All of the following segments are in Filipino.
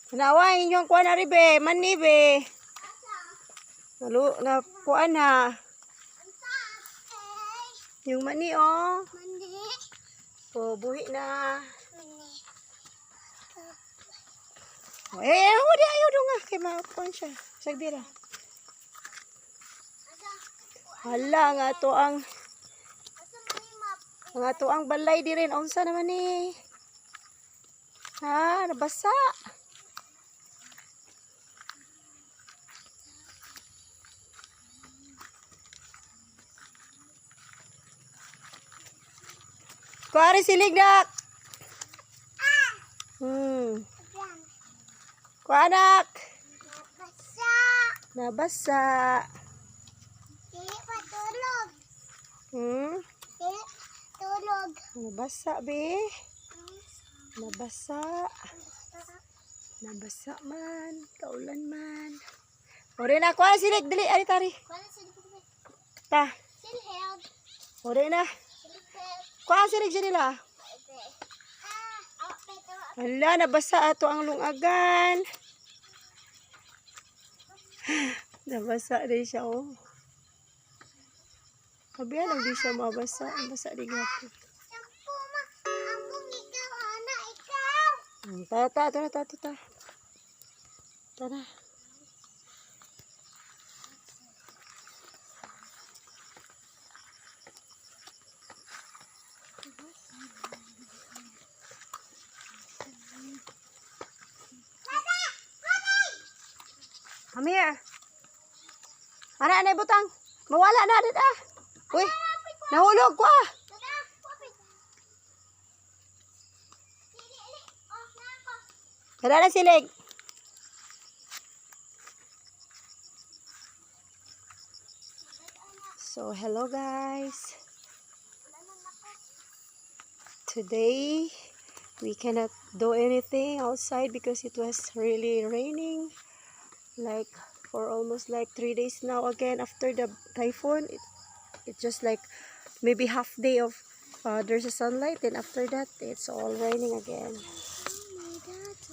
Naway inyong kuan na ribe, mani be. Na kuan na. Yung mani oh. Mani. Oh, buhi na. Oh, wala ayaw dong nga kay makuan siya. Sagdira. Hala nga to ang balay di rin. Unsa naman ni? Ha, nabasa. Kuari silig dak. Kuanak. Nabasa. Dili pa tulog. Dili tulog. Nabasa be. Nabasa. Nabasa man. Kaulan man. Ore na kuari silig dili ari tari. Wala sila po. Ta. Sila held. Ore na. Sila held. Kuari silig siya nila. Hala, nabasa ato ang lungagan. Nabasa din siya, oh. Kabihan lang di siya mabasa. Nabasa din gapon. Sampo ma. Ambong ikaw, ana, ikaw. Tara. Tara. Come here. Ana butang. Mawala na dito ah. Uy, nahulog ko ah. Tara na silig. So, hello guys. Today, we cannot do anything outside because it was really raining. Like for almost like 3 days now again after the typhoon. It's just like maybe half day of there's a sunlight, and after that it's all raining again.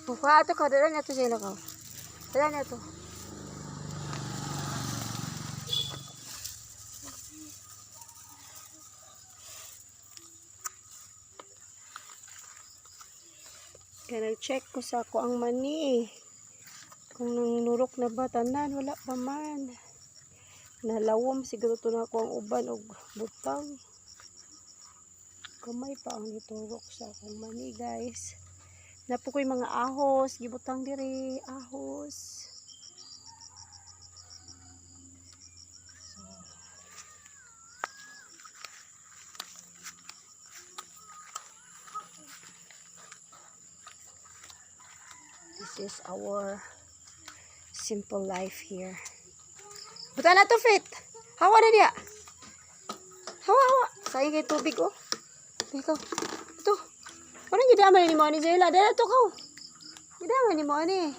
Buka ato ka, dala na ito sila ka. Dala na ito. Kaya nag-check ko sa ako ang mani. Kung nurok na ba, tanan, wala pa man. Nalawom, siguro ito na ako ang uban o butang. Kamay pa ang niturok sa akong mani, guys. Napo ko yung mga ahos, gibutang diri, ahos. This is our simple life here. Buta na to, Fit. Hawa na diya. Hawa. Sayang kay tubig, oh. Ikaw. Ito. Parang gidaman ni mo ni Zela. Dala to ko. Gidaman ni mo ni.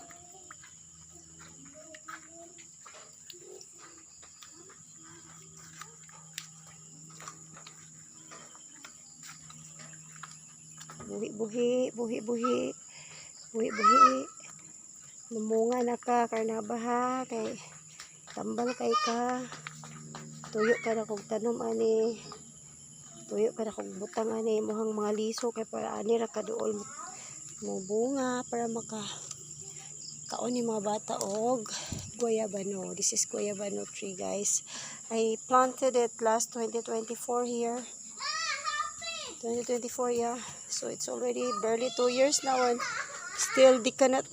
Buhi. Lumunga na ka, karnabaha, kay tambal kay ka. Tuyo ka na kong tanom ani. Tuyo ka na kong butang ani. Muhang mga liso kay para ani ra ka dool mo bunga para maka kaon ni mga bata og guayabano. This is guayabano tree, guys. I planted it last 2024 here. 2024, yeah. So it's already barely 2 years now, and still they cannot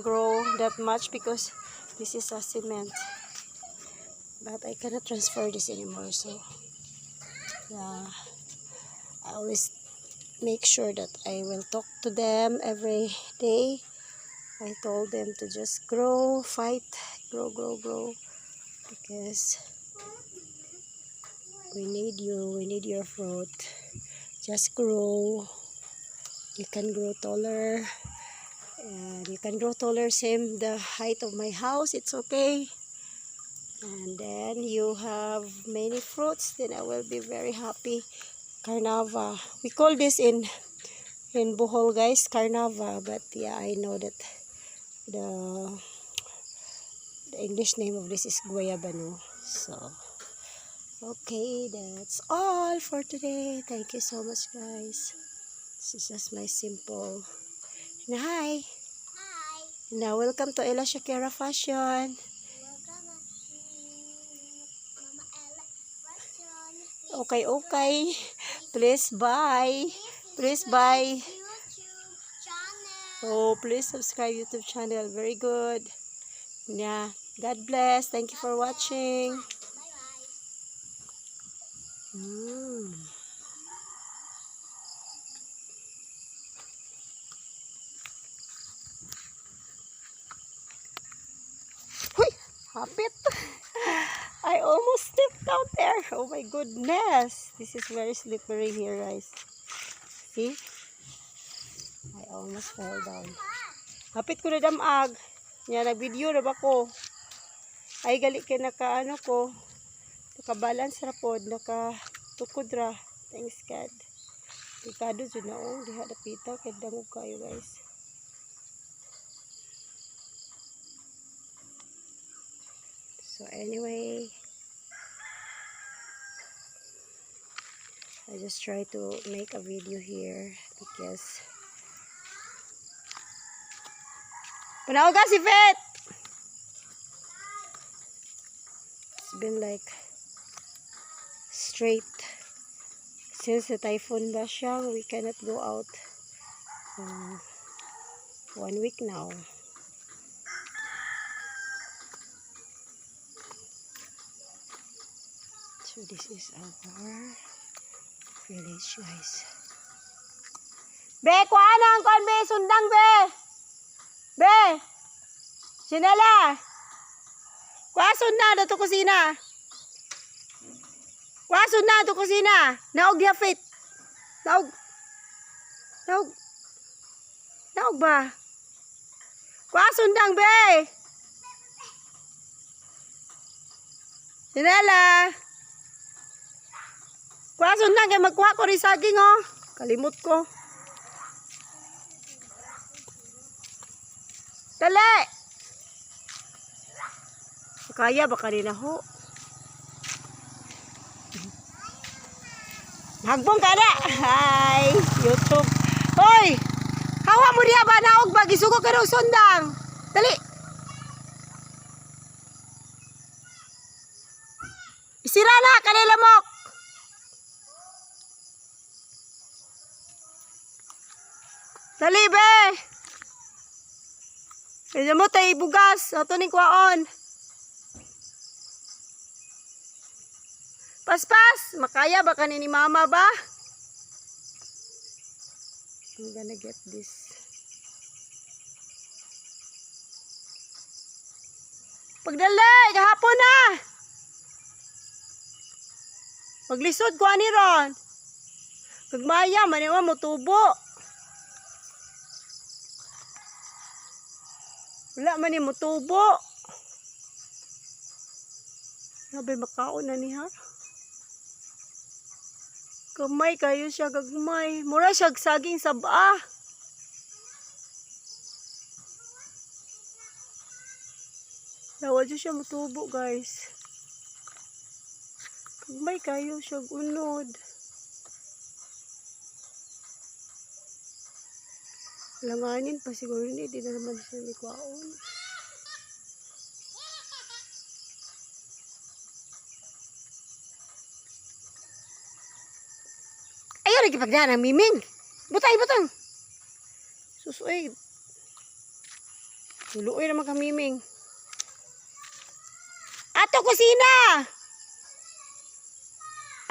grow that much because this is a cement. But I cannot transfer this anymore, so yeah, I always make sure that I will talk to them every day. I told them to just grow, fight, grow, because we need your fruit. Just grow. You can grow taller. And you can grow taller, same the height of my house, it's okay. And then you have many fruits, then I will be very happy. Carnava. We call this in Bohol, guys, carnava. But yeah, I know that the English name of this is guayabano. So, okay, that's all for today. Thank you so much, guys. This is just my simple. And hi. Hi. Now, welcome to Ella Shakira Fashion. Welcome to Mama Ella Fashion. Okay. Please buy. Please buy. YouTube channel. Oh, please subscribe YouTube channel. Very good. Yeah. God bless. Thank you for watching. Bye-bye. Mm. Huy! Hapit! I almost stepped out there. Oh my goodness. This is very slippery here, guys. See? I almost fell down. Hapit ko na damag. Yan, nag-video na ba ko? Ay, gali kay naka, ko. Naka-balance ra pod. Naka-tukod ra. Thanks, God. Delikado dyan na, oh. Diha napita. Kaya dangog kayo, guys. So, anyway, I just try to make a video here because panahon ka si Fet! It's been like straight since the typhoon Basyang, we cannot go out 1 week now. So this is our village, guys. Be, kuha na ang kon, be, sundang, be! Be! Sinala! Kuha sundang, dato kusina! Kuha sundang, dato kusina! Naog ya, Fit! Naog! Naog! Naog ba? Kuha sundang, be! Sinala! Kuha sundang, kaya magkuha ko rin saging, oh. Kalimot ko. Dali! Kaya ba kanina ho? Hagbong ka na! Hi! YouTube! Hoy! Hawa mo diya ba? Naog ba? Gisugo ka ng sundang! Dali! Isira na! Kanila mo! Dali, be! Kaya mo tayo ibugas. Ito ni kwaon. Paspas! Makaya ba ka ni mama ba? I'm gonna get this. Pagdali! Kahapon na! Paglisod ko ani ron. Kagmaya, maniwa mo tubo. Wala man mo tubo. Sabi makaon na niya. Kamay kayo siya gagmay. Mura siya saging saba. Nawad siya mutubo, guys. Kagmay kayo siya unod. Langanin pa siguro hindi na naman siya may kwaon. Ayaw lagi pagdaan ang miming. Butang. Susuy. Tuluoy naman ka miming. Ato kusina.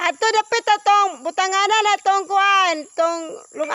Ato dapit atong butanganan atong kuan. Tong